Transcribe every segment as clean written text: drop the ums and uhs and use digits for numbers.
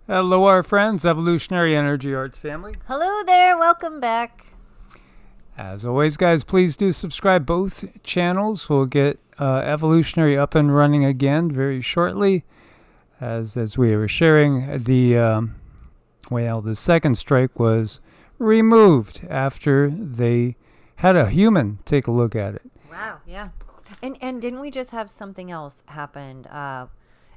Hello, our friends, Evolutionary Energy Arts family. Hello there, welcome back. As always, guys, please do subscribe both channels. We'll get Evolutionary up and running again very shortly. As we were sharing, the second strike was removed after they had a human take a look at it. Wow, yeah. And didn't we just have something else happened?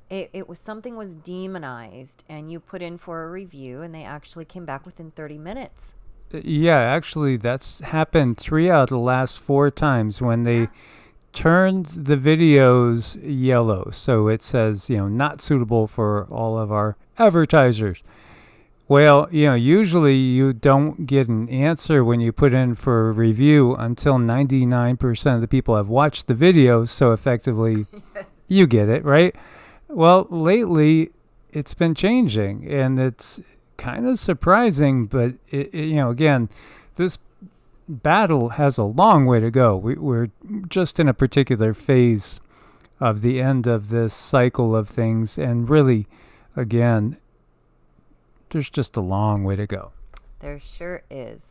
It was something was demonized, and you put in for a review, and they actually came back within 30 minutes. Yeah, actually, that's happened 3 out of the last 4 times when they turned the videos yellow. So it says, not suitable for all of our advertisers. Well, usually you don't get an answer when you put in for a review until 99% of the people have watched the video. So effectively, you get it, right? Well, lately, it's been changing, and it's kind of surprising, but again, this battle has a long way to go. We're just in a particular phase of the end of this cycle of things, and really, again, there's just a long way to go. There sure is.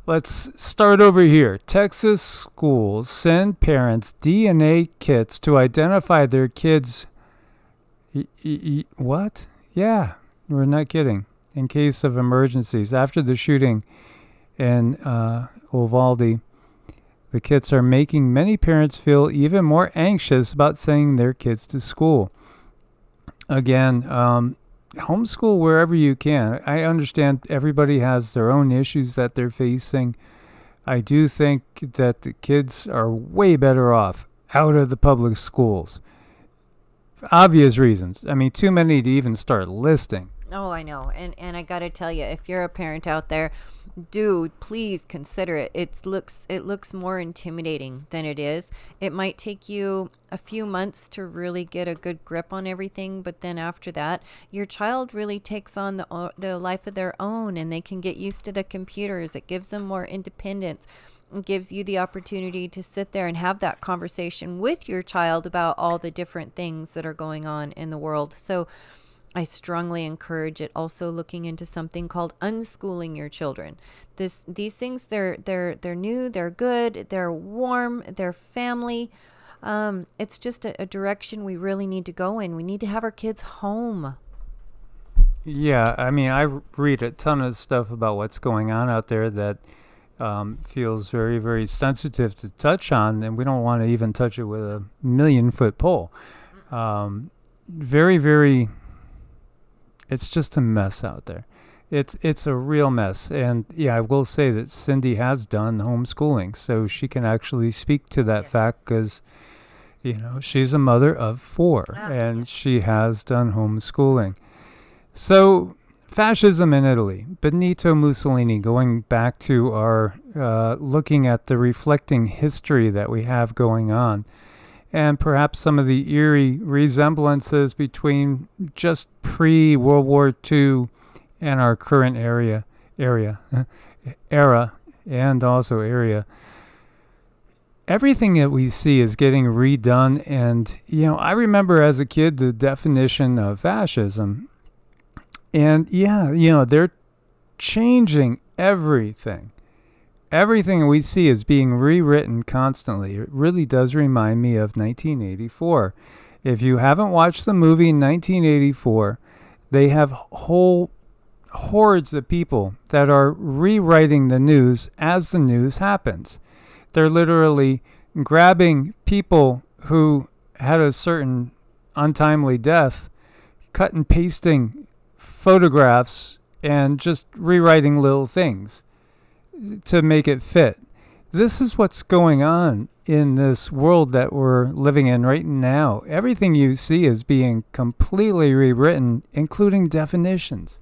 Let's start over here. Texas schools send parents DNA kits to identify their kids. What? Yeah. We're not kidding. In case of emergencies. After the shooting in Uvalde, the kits are making many parents feel even more anxious about sending their kids to school. Again, homeschool wherever you can. I understand everybody has their own issues that they're facing. I do think that the kids are way better off out of the public schools. Obvious reasons. I mean, too many to even start listing. Oh, I know. And I got to tell you, if you're a parent out there, please consider it. It looks more intimidating than it is. It might take you a few months to really get a good grip on everything, but then after that, your child really takes on the life of their own, and they can get used to the computers. It gives them more independence. It gives you the opportunity to sit there and have that conversation with your child about all the different things that are going on in the world. So I strongly encourage it. Also looking into something called unschooling your children. These things, they're new, they're good, they're warm, they're family. It's just a direction we really need to go in. We need to have our kids home. Yeah, I mean, I read a ton of stuff about what's going on out there that feels very, very sensitive to touch on, and we don't want to even touch it with a 1,000,000-foot pole. Very, very... It's just a mess out there. It's a real mess. And yeah, I will say that Cindy has done homeschooling, so she can actually speak to that fact because, she's a mother of 4, and she has done homeschooling. So, fascism in Italy. Benito Mussolini, going back to our looking at the reflecting history that we have going on, and perhaps some of the eerie resemblances between just pre-World War II and our current era, and also area. Everything that we see is getting redone, and, I remember as a kid the definition of fascism, and they're changing everything. Everything we see is being rewritten constantly. It really does remind me of 1984. If you haven't watched the movie 1984, they have whole hordes of people that are rewriting the news as the news happens. They're literally grabbing people who had a certain untimely death, cut and pasting photographs, and just rewriting little things to make it fit. This is what's going on in this world that we're living in right now. Everything you see is being completely rewritten, including definitions.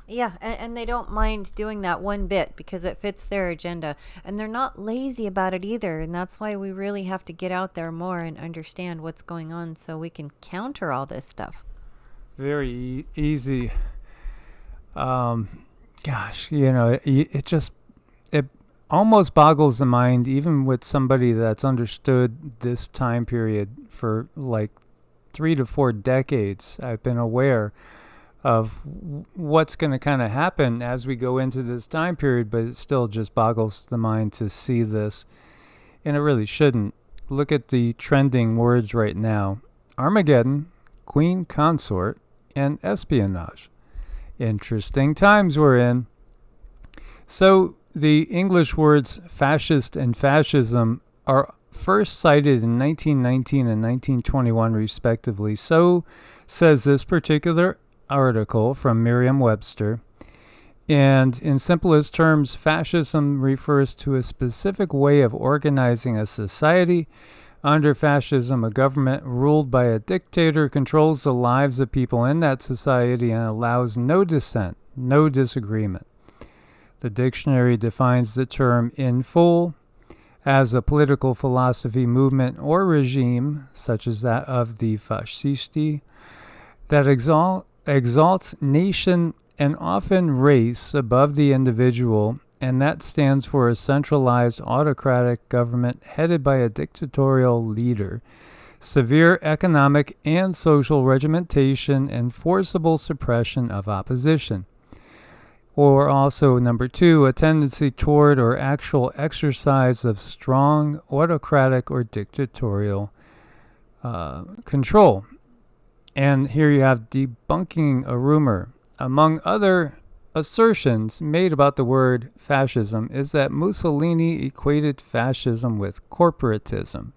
Yeah, and they don't mind doing that one bit because it fits their agenda. And they're not lazy about it either. And that's why we really have to get out there more and understand what's going on so we can counter all this stuff. Very easy. It almost boggles the mind, even with somebody that's understood this time period for like 3 to 4 decades. I've been aware of what's going to kind of happen as we go into this time period, but it still just boggles the mind to see this. And it really shouldn't. Look at the trending words right now: Armageddon, Queen Consort, and espionage. Interesting times we're in. So the English words fascist and fascism are first cited in 1919 and 1921 respectively. So says this particular article from Merriam-Webster. And in simplest terms, fascism refers to a specific way of organizing a society. Under fascism, a government ruled by a dictator controls the lives of people in that society and allows no dissent, no disagreement. The dictionary defines the term in full as a political philosophy, movement, or regime, such as that of the fascisti, that exalts nation and often race above the individual, and that stands for a centralized autocratic government headed by a dictatorial leader, severe economic and social regimentation, and forcible suppression of opposition. Or also, number 2, a tendency toward or actual exercise of strong autocratic or dictatorial control. And here you have debunking a rumor. Among other assertions made about the word fascism is that Mussolini equated fascism with corporatism,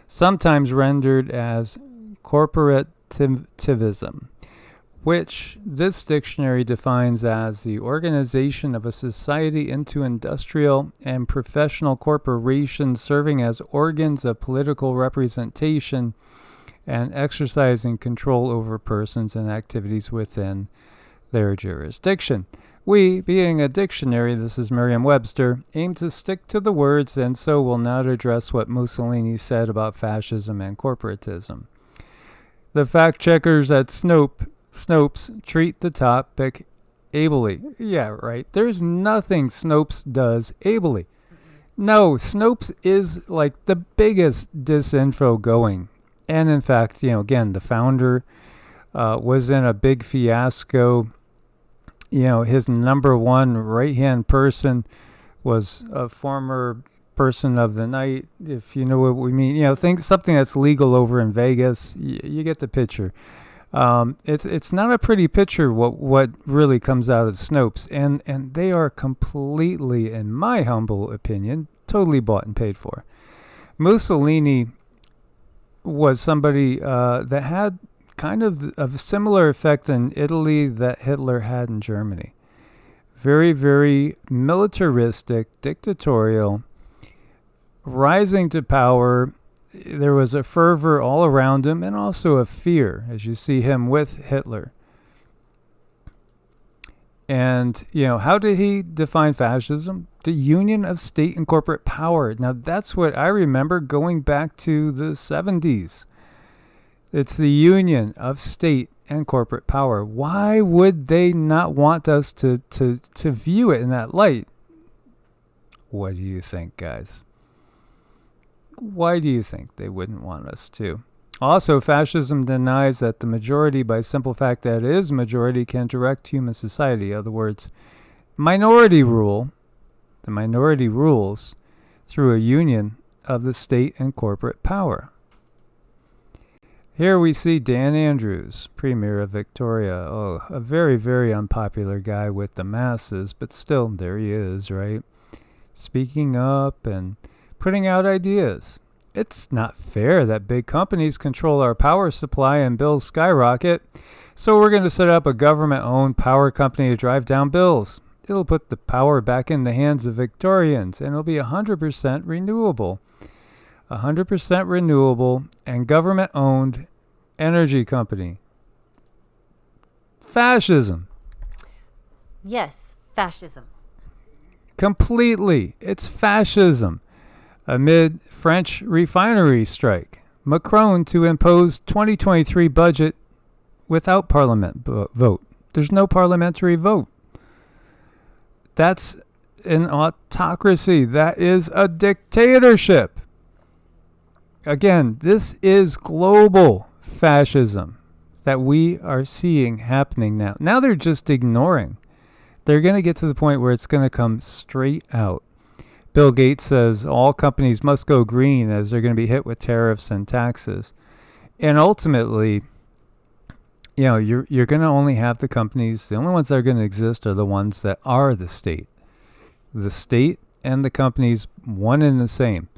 sometimes rendered as corporativism, which this dictionary defines as the organization of a society into industrial and professional corporations serving as organs of political representation and exercising control over persons and activities within their jurisdiction. We, being a dictionary, this is Merriam-Webster, aim to stick to the words, and so will not address what Mussolini said about fascism and corporatism. The fact checkers at Snopes treat the topic ably. Yeah, right. There's nothing Snopes does ably. No, Snopes is like the biggest disinfo going. And in fact, again, the founder was in a big fiasco. His number one right-hand person was a former person of the night, if you know what we mean. Something that's legal over in Vegas. You get the picture. It's not a pretty picture what really comes out of Snopes, and they are completely, in my humble opinion, totally bought and paid for. Mussolini was somebody that had kind of a similar effect in Italy that Hitler had in Germany. Very, very militaristic, dictatorial, rising to power. There was a fervor all around him and also a fear as you see him with Hitler. And, how did he define fascism? The union of state and corporate power. Now, that's what I remember going back to the 70s. It's the union of state and corporate power. Why would they not want us to view it in that light? What do you think, guys? Why do you think they wouldn't want us to? Also, fascism denies that the majority, by simple fact that it is majority, can direct human society. In other words, minority rule. The minority rules through a union of the state and corporate power. Here we see Dan Andrews, Premier of Victoria. Oh, a very, very unpopular guy with the masses, but still, there he is, right? Speaking up and putting out ideas. It's not fair that big companies control our power supply and bills skyrocket, so we're going to set up a government-owned power company to drive down bills. It'll put the power back in the hands of Victorians, and it'll be 100% renewable. 100% renewable and government-owned energy company. Fascism. Yes, fascism. Completely. It's fascism. Amid French refinery strike, Macron to impose 2023 budget without parliament vote. There's no parliamentary vote. That's an autocracy. That is a dictatorship. Again, this is global fascism. that we are seeing happening now. Now they're just ignoring. They're going to get to the point where it's going to come straight out. Bill Gates says all companies must go green as they're going to be hit with tariffs and taxes. And ultimately, you're going to only have the companies, the only ones that are going to exist are the ones that are the state. The state and the companies, one and the same.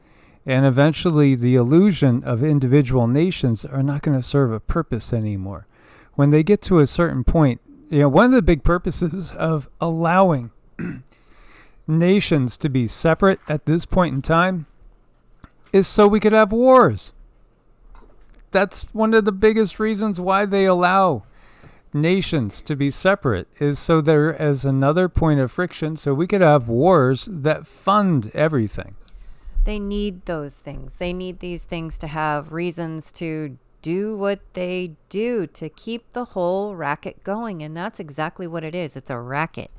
And eventually the illusion of individual nations are not going to serve a purpose anymore. When they get to a certain point, one of the big purposes of allowing nations to be separate at this point in time is so we could have wars. That's one of the biggest reasons why they allow nations to be separate, is so there is another point of friction so we could have wars that fund everything. They need those things. They need these things to have reasons to do what they do to keep the whole racket going. And that's exactly what it is. It's a racket.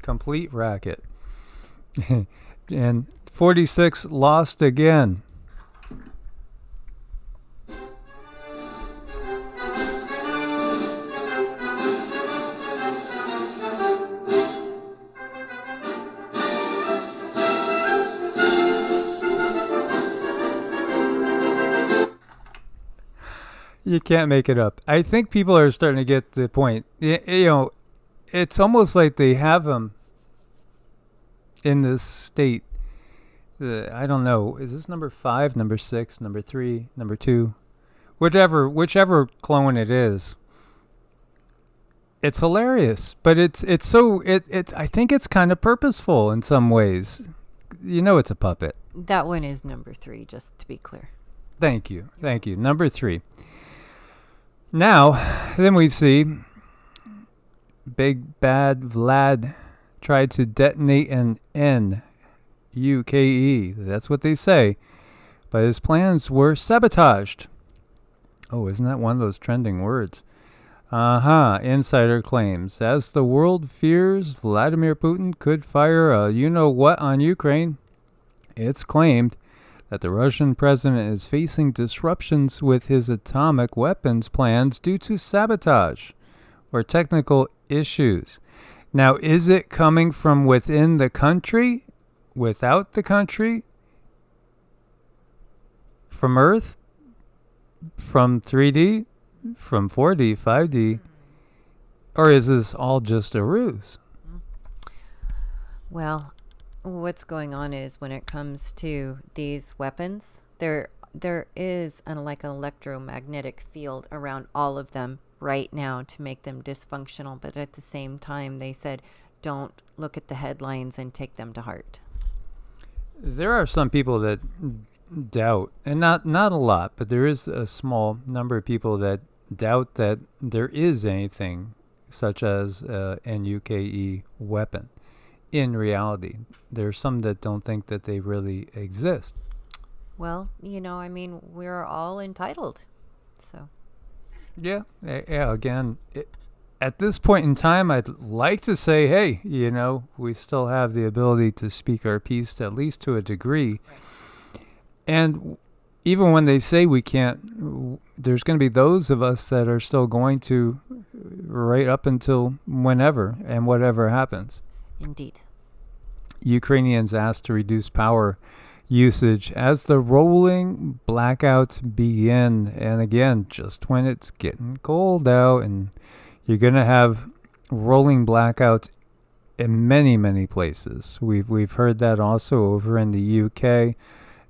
Complete racket. And 46 lost again. You can't make it up. I think people are starting to get the point. It's almost like they have them in this state. I don't know. Is this number 5, number 6, number 3, number 2? Whichever clone it is. It's hilarious, but it's so I think it's kind of purposeful in some ways. It's a puppet. That one is number 3, just to be clear. Thank you. Number 3. Now, then we see Big Bad Vlad tried to detonate an Nuke. That's what they say. But his plans were sabotaged. Oh, isn't that one of those trending words? Insider claims. As the world fears Vladimir Putin could fire a you-know-what on Ukraine, it's claimed that the Russian president is facing disruptions with his atomic weapons plans due to sabotage or technical issues. Now, is it coming from within the country, without the country, from Earth, from 3D, from 4D, 5D, or is this all just a ruse? Well, what's going on is when it comes to these weapons, there is an electromagnetic field around all of them right now to make them dysfunctional. But at the same time, they said, don't look at the headlines and take them to heart. There are some people that doubt, and not a lot, but there is a small number of people that doubt that there is anything such as an NUKE weapon. In reality, there's some that don't think that they really exist. Well, we're all entitled. So. Yeah. Again, at this point in time, I'd like to say, hey, we still have the ability to speak our piece, at least to a degree. Right. And even when they say we can't, there's going to be those of us that are still going to, right up until whenever and whatever happens. Indeed. Ukrainians asked to reduce power usage as the rolling blackouts begin. And again, just when it's getting cold out, and you're going to have rolling blackouts in many, many places. We've heard that also over in the UK,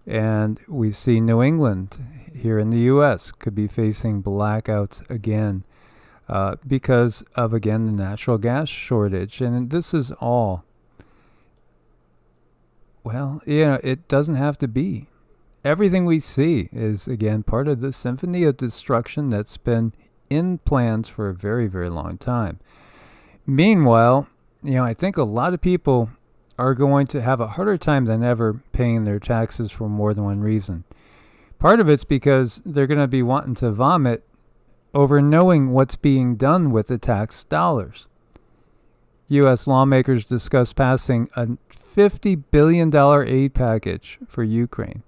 and we see New England here in the US could be facing blackouts again because of, again, the natural gas shortage. And this is all, well, it doesn't have to be. Everything we see is, again, part of the symphony of destruction that's been in plans for a very, very long time. Meanwhile, I think a lot of people are going to have a harder time than ever paying their taxes for more than one reason. Part of it's because they're going to be wanting to vomit over knowing what's being done with the tax dollars. U.S. lawmakers discuss passing a $50 billion aid package for Ukraine.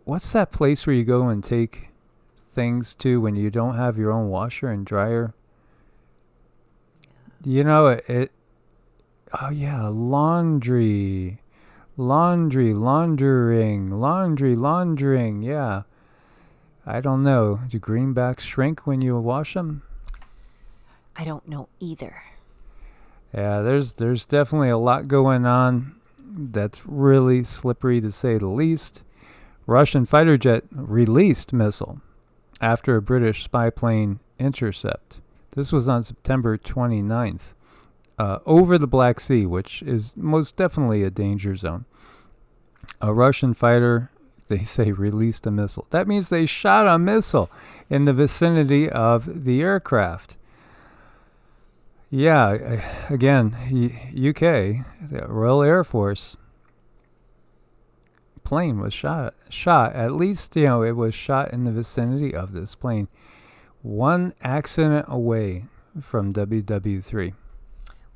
what's that place where you go and take things to when you don't have your own washer and dryer? You know, oh yeah, laundering, laundering, yeah. I don't know. Do greenbacks shrink when you wash them? I don't know either. Yeah, there's definitely a lot going on that's really slippery to say the least. Russian fighter jet released missile after a British spy plane intercept. This was on September 29th. Over the Black Sea, which is most definitely a danger zone. A Russian fighter, they say, released a missile. That means they shot a missile in the vicinity of the aircraft. Yeah, again, UK, the Royal Air Force plane was shot. At least, it was shot in the vicinity of this plane. One accident away from WW3.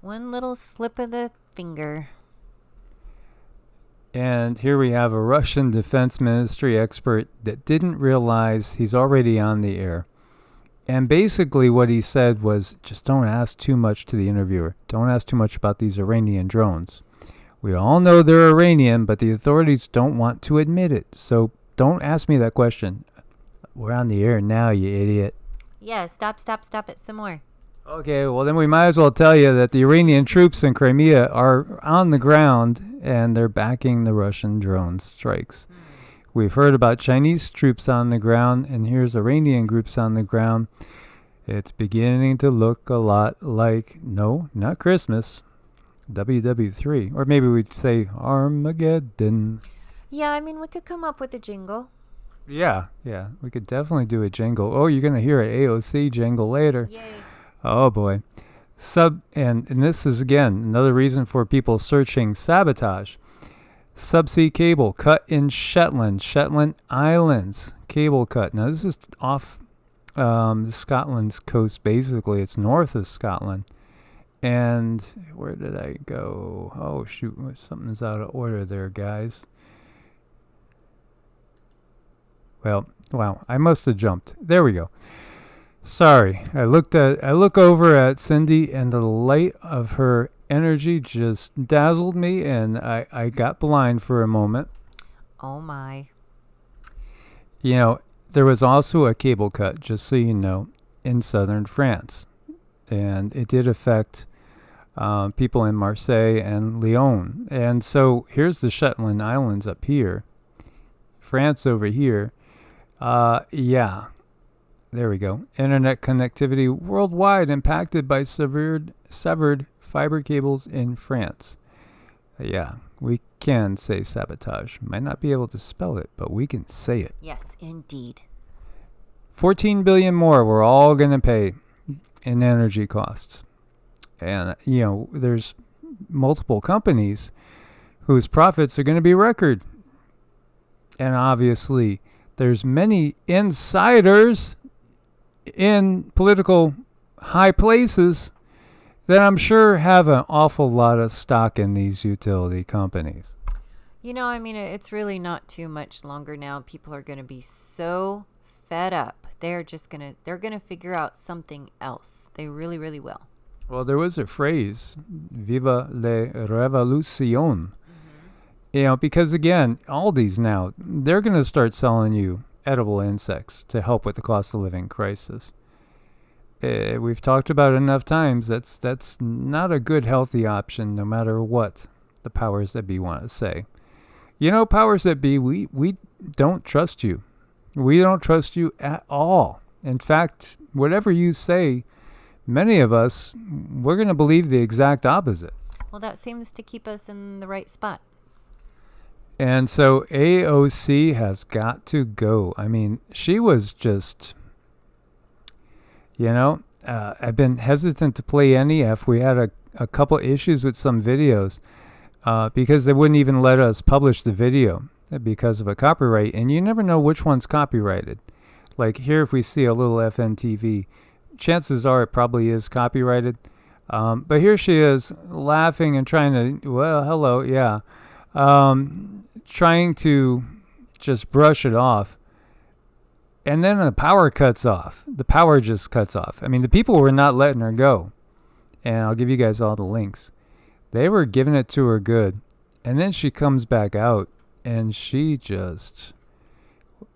One little slip of the finger. And here we have a Russian Defense Ministry expert that didn't realize he's already on the air. And basically what he said was, just don't ask too much to the interviewer. Don't ask too much about these Iranian drones. We all know they're Iranian, but the authorities don't want to admit it. So don't ask me that question. We're on the air now, you idiot. Yeah, stop it some more. Okay, well then we might as well tell you that the Iranian troops in Crimea are on the ground and they're backing the Russian drone strikes. We've heard about Chinese troops on the ground, and here's Iranian groups on the ground. It's beginning to look a lot like, no, not Christmas, WW3. Or maybe we'd say Armageddon. Yeah, I mean, we could come up with a jingle. Yeah, we could definitely do a jingle. Oh, you're going to hear an AOC jingle later. Yay. Oh boy. And this is again another reason for people searching sabotage. Subsea cable cut in Shetland Islands. Cable cut. Now this is off Scotland's coast. Basically, it's north of Scotland. And where did I go? Oh shoot, something's out of order there, guys. Well, wow, I must have jumped. There we go. Sorry, I look over at Cindy, and the light of her energy just dazzled me, and I got blind for a moment. Oh my. There was also a cable cut, just so you know, in southern France. And it did affect people in Marseille and Lyon. And so here's the Shetland Islands up here. France over here. Yeah. There we go. Internet connectivity worldwide impacted by severed fiber cables in France. Yeah, we can say sabotage. Might not be able to spell it, but we can say it. Yes, indeed. 14 billion more we're all going to pay in energy costs. And, there's multiple companies whose profits are going to be record. And obviously, there's many insiders in political high places that I'm sure have an awful lot of stock in these utility companies. It's really not too much longer now. People are going to be so fed up. They're going to figure out something else. They really, really will. Well, there was a phrase, Viva la Revolution. Because again, Aldi's now, they're going to start selling you edible insects to help with the cost of living crisis. We've talked about it enough times. That's not a good, healthy option, no matter what the powers that be want to say. Powers that be, we don't trust you. We don't trust you at all. In fact, whatever you say, many of us, we're going to believe the exact opposite. Well, that seems to keep us in the right spot. And so AOC has got to go. I mean, she was just, I've been hesitant to play any F. We had a couple issues with some videos because they wouldn't even let us publish the video because of a copyright. And you never know which one's copyrighted. Like here, if we see a little FNTV, chances are it probably is copyrighted. But here she is laughing and trying to, well, hello, yeah. Trying to just brush it off. And then the power cuts off. The power just cuts off. I mean, the people were not letting her go. And I'll give you guys all the links. They were giving it to her good. And then she comes back out and she just...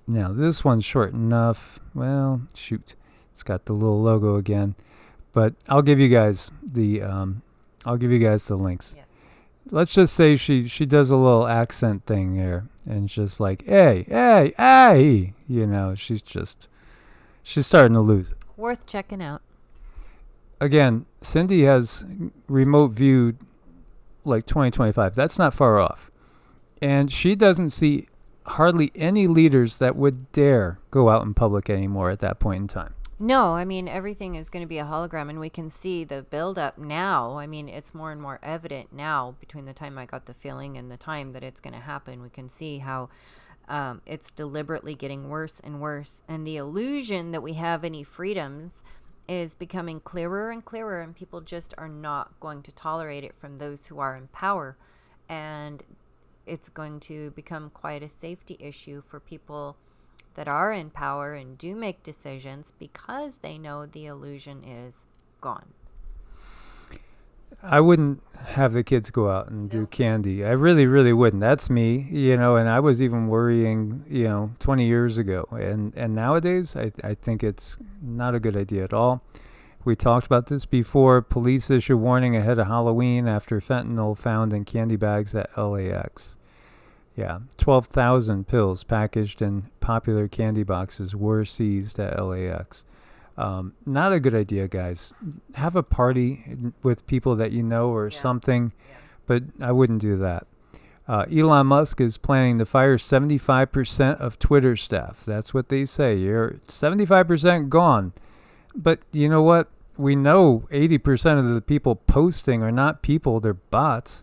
Now, this one's short enough. Well, shoot. It's got the little logo again. But I'll give you guys the links. Yeah. Let's just say she does a little accent thing there. And just like, hey, hey, hey. You know, she's starting to lose it. Worth checking out. Again, Cindy has remote viewed like 2025. That's not far off. And she doesn't see hardly any leaders that would dare go out in public anymore at that point in time. No, I mean, everything is going to be a hologram, and we can see the buildup now. I mean, it's more and more evident now between the time I got the feeling and the time that it's going to happen. We can see how it's deliberately getting worse and worse. And the illusion that we have any freedoms is becoming clearer and clearer, and people just are not going to tolerate it from those who are in power. And it's going to become quite a safety issue for people that are in power and do make decisions because they know the illusion is gone. I wouldn't have the kids go out and do candy. I really, really wouldn't. That's me, you know, and I was even worrying, 20 years ago. And nowadays, I think it's not a good idea at all. We talked about this before. Police issue warning ahead of Halloween after fentanyl found in candy bags at LAX. Yeah, 12,000 pills packaged in popular candy boxes were seized at LAX. Not a good idea, guys. Have a party with people that you know or something, but I wouldn't do that. Elon Musk is planning to fire 75% of Twitter staff. That's what they say. You're 75% gone. But you know what? We know 80% of the people posting are not people, they're bots.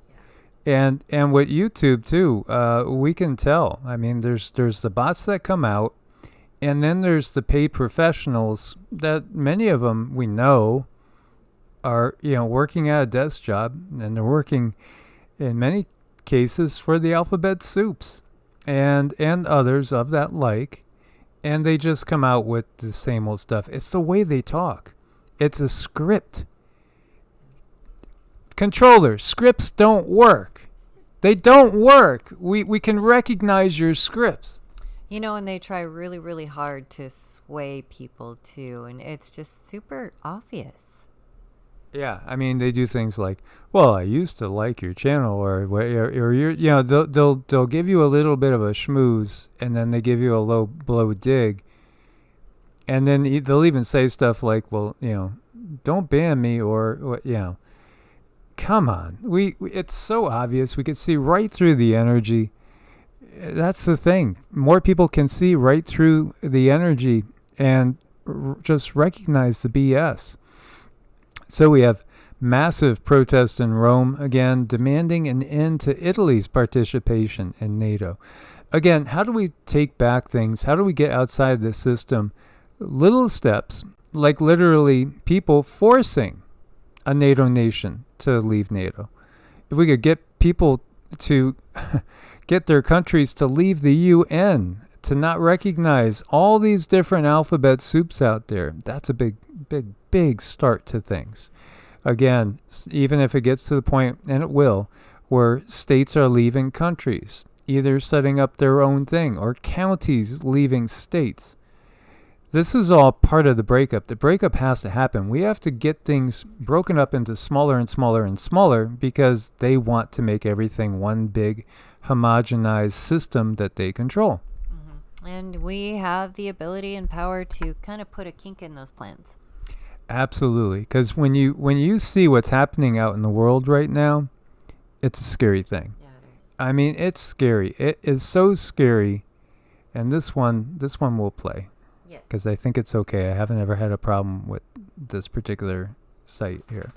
And with YouTube too, we can tell. I mean, there's the bots that come out, and then there's the paid professionals that many of them we know are working at a desk job, and they're working in many cases for the alphabet soups and others of that like, and they just come out with the same old stuff. It's the way they talk. It's a script. Controller, scripts don't work. They don't work. We can recognize your scripts. And they try really, really hard to sway people too, and it's just super obvious. Yeah, I mean, they do things like, well, I used to like your channel, or you're, they'll give you a little bit of a schmooze, and then they give you a low blow dig, and then they'll even say stuff like, well, don't ban me, or come on. It's so obvious. We could see right through the energy. That's the thing. More people can see right through the energy and just recognize the BS. So we have massive protest in Rome, again, demanding an end to Italy's participation in NATO. Again, how do we take back things? How do we get outside the system? Little steps, like literally people forcing a NATO nation to leave NATO. If we could get people to get their countries to leave the UN, to not recognize all these different alphabet soups out there, that's a big start to things. Again, even if it gets to the point, and it will, where states are leaving countries, either setting up their own thing or counties leaving states. This is all part of the breakup. The breakup has to happen. We have to get things broken up into smaller and smaller and smaller because they want to make everything one big homogenized system that they control. Mm-hmm. And we have the ability and power to kind of put a kink in those plans. Absolutely. Because when you see what's happening out in the world right now, it's a scary thing. Yeah, it is. I mean, it's scary. It is so scary. And this one will play. Yes. Because I think it's okay. I haven't ever had a problem with this particular site here.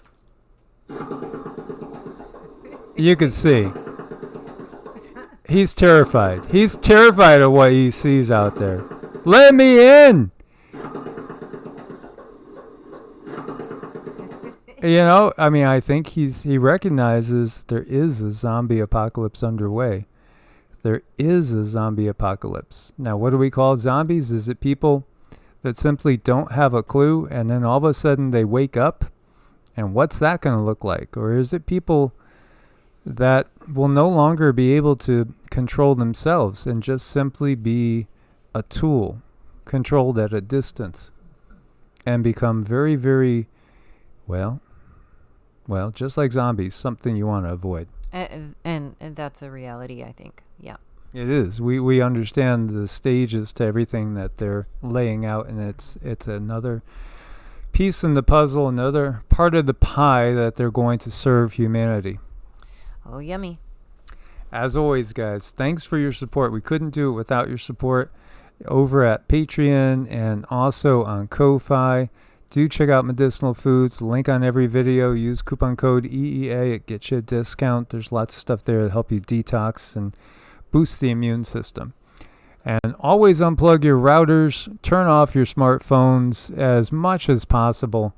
You can see. He's terrified. He's terrified of what he sees out there. Let me in! I think he recognizes there is a zombie apocalypse underway. there is a zombie apocalypse. Now, what do we call zombies? Is it people that simply don't have a clue and then all of a sudden they wake up? And what's that going to look like? Or is it people that will no longer be able to control themselves and just simply be a tool controlled at a distance and become very, very, well, just like zombies, something you want to avoid. And that's a reality, I think. Yeah. It is. We understand the stages to everything that they're laying out, and it's another piece in the puzzle, another part of the pie that they're going to serve humanity. Oh, yummy. As always, guys, thanks for your support. We couldn't do it without your support over at Patreon and also on Ko-Fi. Do check out Medicinal Foods. Link on every video. Use coupon code EEA. It gets you a discount. There's lots of stuff there to help you detox and boost the immune system. And always unplug your routers. Turn off your smartphones as much as possible.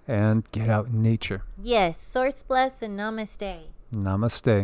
And get out in nature. Yes. Source bless and namaste. Namaste.